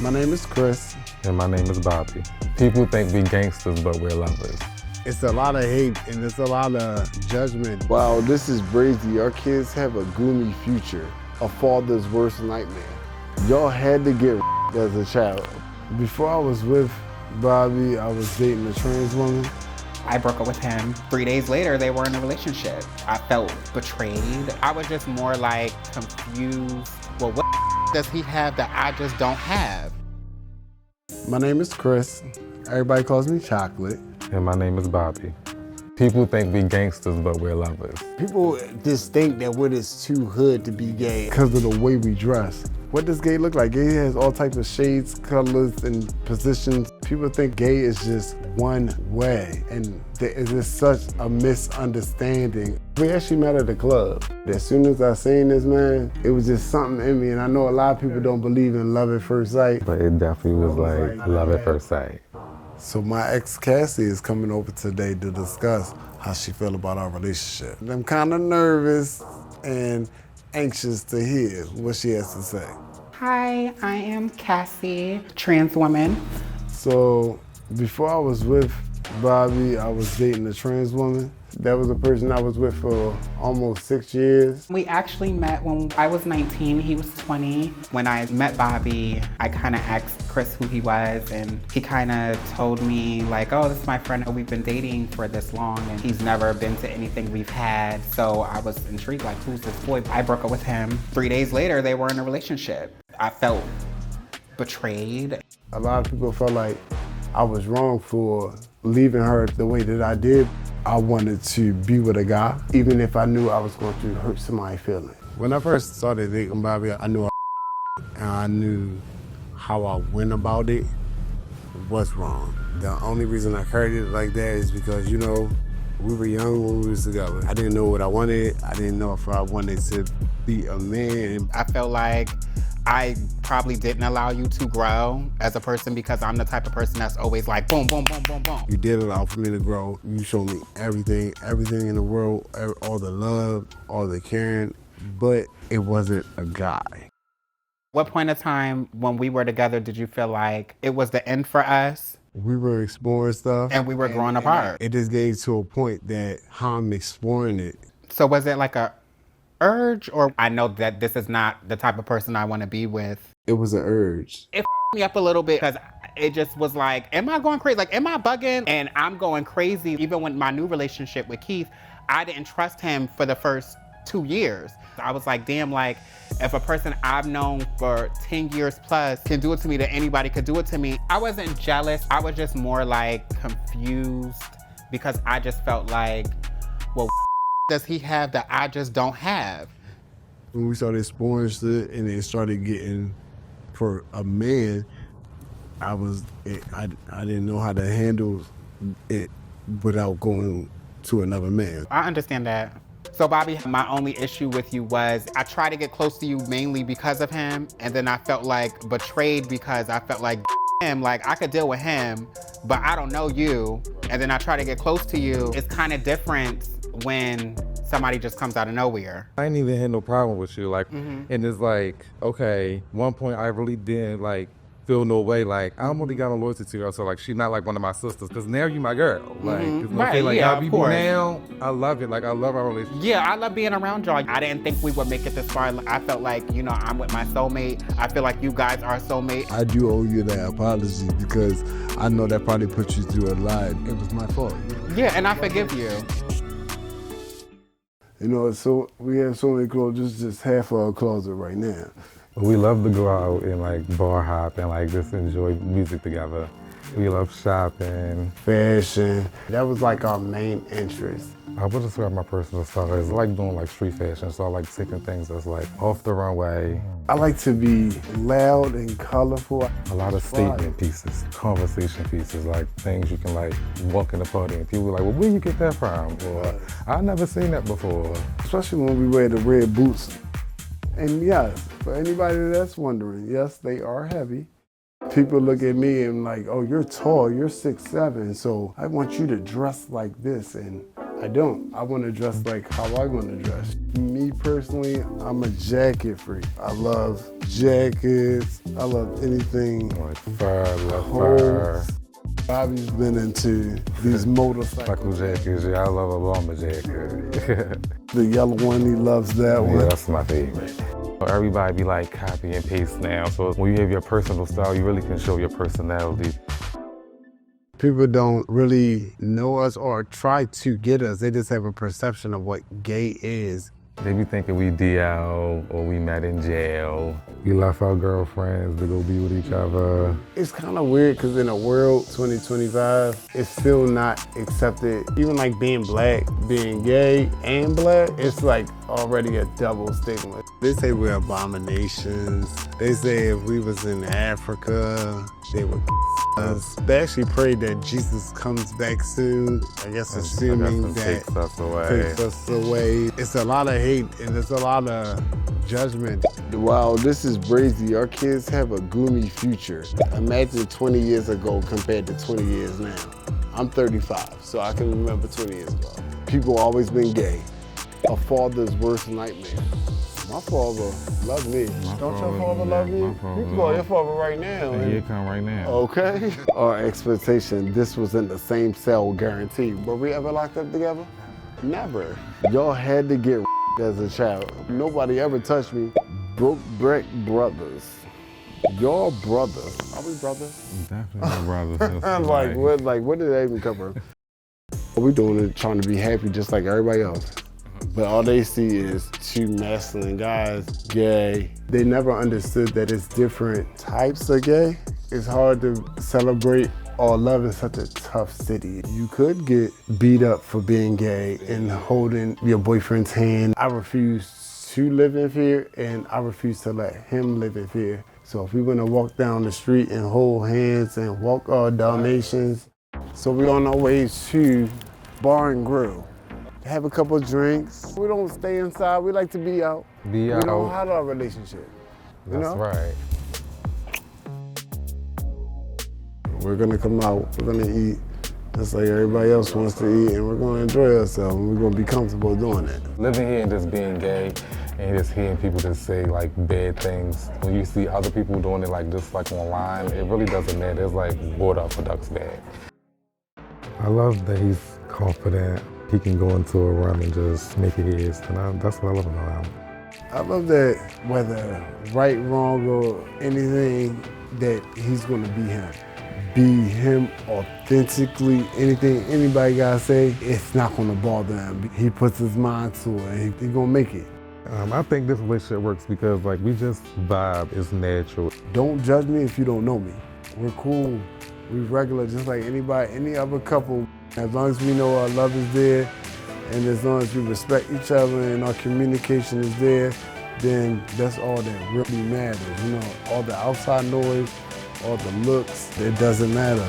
My name is Chris. And my name is Bobby. People think we gangsters, but we're lovers. It's a lot of hate and it's a lot of judgment. Wow, this is crazy. Our kids have a gloomy future, a father's worst nightmare. Y'all had to get as a child. Before I was with Bobby, I was dating a trans woman. I broke up with him. 3 days later, they were in a relationship. I felt betrayed. I was just more like confused. Well, what does he have that I just don't have? My name is Chris. Everybody calls me Chocolate. And my name is Bobby. People think we gangsters, but we're lovers. People just think that we're just too hood to be gay because of the way we dress. What does gay look like? Gay has all types of shades, colors, and positions. People think gay is just one way, and there is just such a misunderstanding. We actually met at a club. As soon as I seen this man, it was just something in me, and I know a lot of people don't believe in love at first sight. But it definitely was like love at first sight. So my ex Cassie is coming over today to discuss how she feel about our relationship. I'm kind of nervous and anxious to hear what she has to say. Hi, I am Cassie, trans woman. So before I was with Bobby, I was dating a trans woman. That was a person I was with for almost 6 years. We actually met when I was 19, he was 20. When I met Bobby, I kind of asked Chris who he was, and he kind of told me like, oh, this is my friend, we've been dating for this long, and he's never been to anything we've had. So I was intrigued, like, who's this boy? I broke up with him. 3 days later, they were in a relationship. I felt betrayed. A lot of people felt like I was wrong for leaving her the way that I did. I wanted to be with a guy, even if I knew I was going to hurt somebody's feelings. When I first started dating Bobby, I knew and I knew how I went about it was wrong. The only reason I carried it like that is because, you know, we were young when we was together. I didn't know what I wanted. I didn't know if I wanted to be a man. I felt like I probably didn't allow you to grow as a person because I'm the type of person that's always like boom, boom, boom, boom, boom. You did allow for me to grow. You showed me everything in the world, all the love, all the caring, but it wasn't a guy. What point of time when we were together did you feel like it was the end for us? We were exploring stuff. And we were growing apart. It just gave to a point that how I'm exploring it. So was it like a urge, or I know that this is not the type of person I want to be with? It was an urge. It me up a little bit because it just was like, am I going crazy? Like, am I bugging? And I'm going crazy. Even with my new relationship with Keith, I didn't trust him for the first 2 years. I was like, damn, like, if a person I've known for 10 years plus can do it to me, that anybody could do it to me. I wasn't jealous. I was just more like confused because I just felt like, well, does he have that I just don't have? When we started exploring shit and it started getting, for a man, I didn't know how to handle it without going to another man. I understand that. So Bobby, my only issue with you was I tried to get close to you mainly because of him, and then I felt like betrayed because I felt like him, like I could deal with him, but I don't know you. And then I try to get close to you. It's kind of different when somebody just comes out of nowhere. I ain't even had no problem with you, like, and it's like, okay, one point I really didn't like feel no way, like I don't really got no loyalty to her, so like she's not like one of my sisters, because now you my girl, like, it's Right, okay, like yeah, how of we be course. now, I love it, like I love our relationship. Yeah, I love being around y'all. I didn't think we would make it this far. I felt like, you know, I'm with my soulmate. I feel like you guys are soulmate. I do owe you that apology because I know that probably put you through a lot. It was my fault. Yeah, and I forgive you. You know, so we have so many clothes, just half of our closet right now. We love to go out and like bar hop and like just enjoy music together. We love shopping. Fashion, that was like our main interest. I would describe my personal style as like doing like street fashion, so I like taking things that's like off the runway. I like to be loud and colorful. A lot of statement pieces, conversation pieces, like things you can like walk in the party and people are like, well, where you get that from? Or I've never seen that before. Especially when we wear the red boots. And yes, for anybody that's wondering, yes, they are heavy. People look at me and like, oh, you're tall, you're 6'7", so I want you to dress like this and I don't. I want to dress like how I want to dress. Me personally, I'm a jacket freak. I love jackets. I love anything. Like fur, love fur. Bobby's been into these motorcycle jackets. Yeah, I love a bomber jacket. The yellow one, he loves that one. Yeah, that's my favorite. Everybody be like copy and paste now. So when you have your personal style, you really can show your personality. People don't really know us or try to get us. They just have a perception of what gay is. They be thinking we DL or we met in jail. We left our girlfriends to go be with each other. It's kind of weird because in a world 2025, it's still not accepted. Even like being black, being gay and black, it's like already a double stigma. They say we're abominations. They say if we was in Africa, they would us. They actually pray that Jesus comes back soon. I guess assuming that takes us away. It's a lot of hate and it's a lot of judgment. Wow, this is crazy. Our kids have a gloomy future. Imagine 20 years ago compared to 20 years now. I'm 35, so I can remember 20 years ago. People always been gay. A father's worst nightmare. My father loved me. Don't your father love you? You can call your father right now. He'll come right now. Okay. Our expectation, this was in the same cell guaranteed. Were we ever locked up together? Never. Y'all had to get as a child. Nobody ever touched me. Broke brick brothers. Y'all brothers. Are we brothers? Definitely brothers. Where did that even come from? We doing it trying to be happy just like everybody else. But all they see is two masculine guys, gay. They never understood that it's different types of gay. It's hard to celebrate or love in such a tough city. You could get beat up for being gay and holding your boyfriend's hand. I refuse to live in fear and I refuse to let him live in fear. So if we want to walk down the street and hold hands and walk our Dalmatians, so we're on our way to Bar and Grill. Have a couple of drinks. We don't stay inside. We like to be out. We don't hide our relationship. That's right. We're gonna come out. We're gonna eat just like everybody else wants to eat, and we're gonna enjoy ourselves. And we're gonna be comfortable doing it. Living here and just being gay, and just hearing people just say like bad things. When you see other people doing it like just like online, it really doesn't matter. It's like water off a duck's back. I love that he's confident. He can go into a run and just make it his, and that's what I love about him. I love that whether right, wrong, or anything, that he's gonna be him. Be him authentically. Anything anybody gotta say, it's not gonna bother him. He puts his mind to it, and he's gonna make it. I think this relationship works because like we just vibe, it's natural. Don't judge me if you don't know me. We're cool, we're regular, just like anybody, any other couple. As long as we know our love is there, and as long as we respect each other and our communication is there, then that's all that really matters. You know, all the outside noise, all the looks, it doesn't matter.